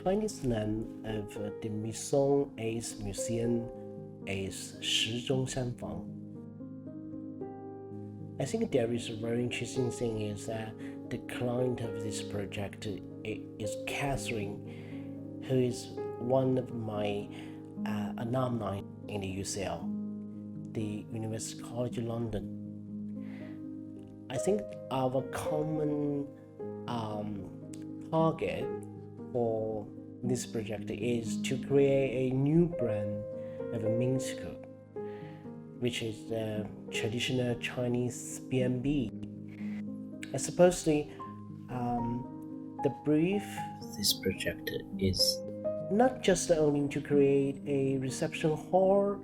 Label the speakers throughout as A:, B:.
A: Chinese name of the Maison is Museum is 石钟山房. I think there is a very interesting thing is that the client of this project is Catherine, who is one of my alumni in the UCL, the University College London. I think our common target for this project is to create a new brand of a minsker, which is the traditional Chinese B&B. I suppose the brief of this project is not just only to create a reception hall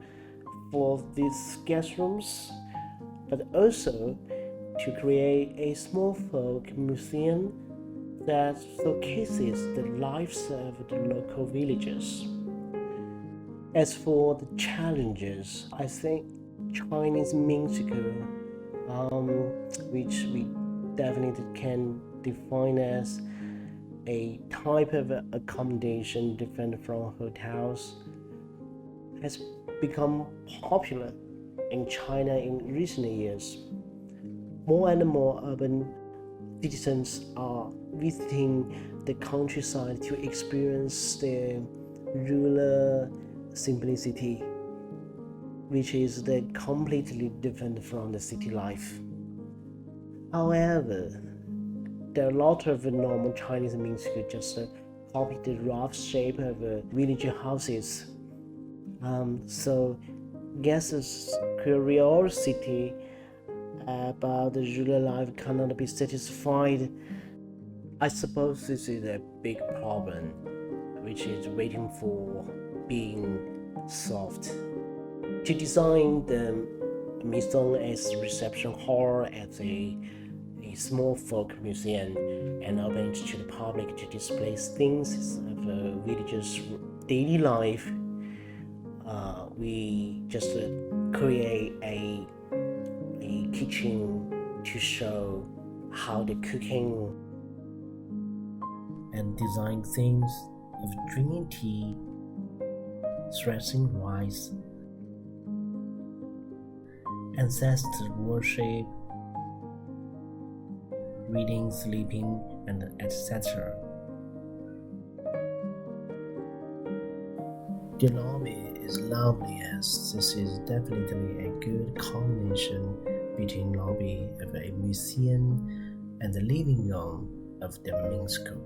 A: for these guest rooms, but also to create a small folk museum that showcases the lives of the local villagers. As for the challenges, I think Chinese minsker, which we definitely can define as a type of accommodation different from hotels, has become popular in China in recent years. More and more urban citizens are visiting the countryside to experience the rural simplicity, which is completely different from the city life. However, there are a lot of normal Chinese minsker just copy the rough shape of village houses. So guests' curiosity about the rural life cannot be satisfied. I suppose this is a big problem which is waiting for being solved. To design the Maison as reception hall as a small folk museum and open to the public to display things of villagers' daily life, we just create a kitchen to show how the cooking and design things of drinking tea, threshing rice, ancestor worship, reading, sleeping, and etc. The lobby is lovely as this is definitely a good combination between lobby of a museum and the living room of the minsker.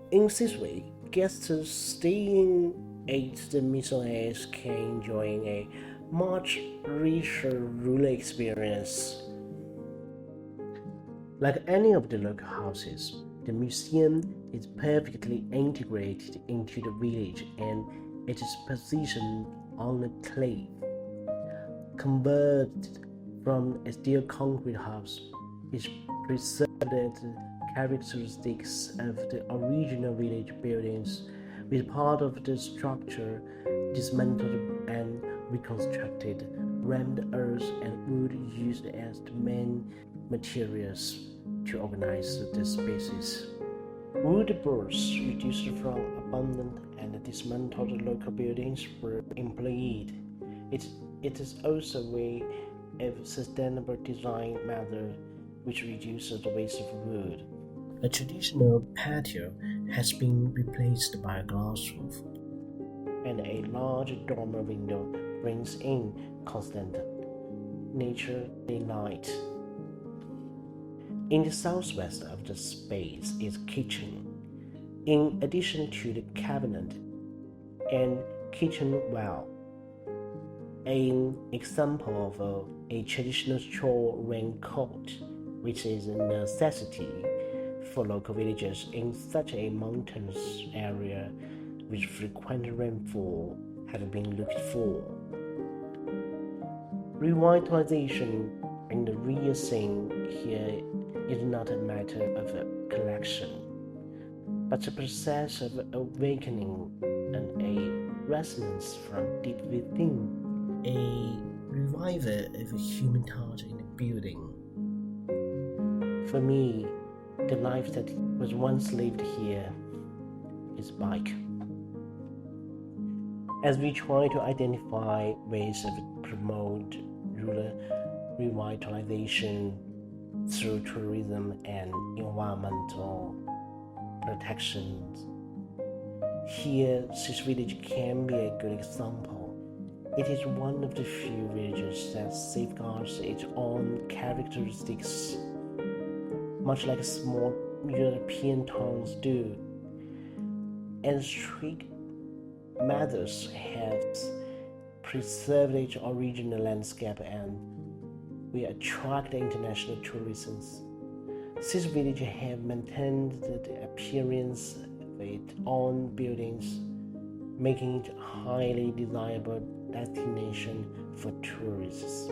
A: In this way, guests staying at the Maison can enjoy a much richer rural experience. Like any of the local houses, the museum is perfectly integrated into the village and it is positioned on a cliff, converted from a steel concrete house, which preserved the characteristics of the original village buildings, with part of the structure dismantled and reconstructed, rammed earth and wood used as the main materials to organize the spaces. Wood boards reduced from abandoned and dismantled local buildings were employed. It is also a way of sustainable design method which reduces the waste of wood. A traditional patio has been replaced by a glass roof, and a large dormer window brings in constant nature daylight. In the southwest of the space is kitchen. In addition to the cabinet and kitchen well, an example of a traditional straw raincoat, which is a necessity for local villagers in such a mountainous area with frequent rainfall, have been looked for. Revitalization in the real thing here is not a matter of a collection, but a process of awakening and a resonance from deep within, a revival of a human touch in the building. For me, the life that was once lived here his bike. As we try to identify ways of promote rural revitalization through tourism and environmental protection, here this village can be a good example. It is one of the few villages that safeguards its own characteristics, much like small European towns do, and strict methods have preserved its original landscape and will attract international tourism. This village has maintained the appearance of its own buildings, making it a highly desirable destination for tourists.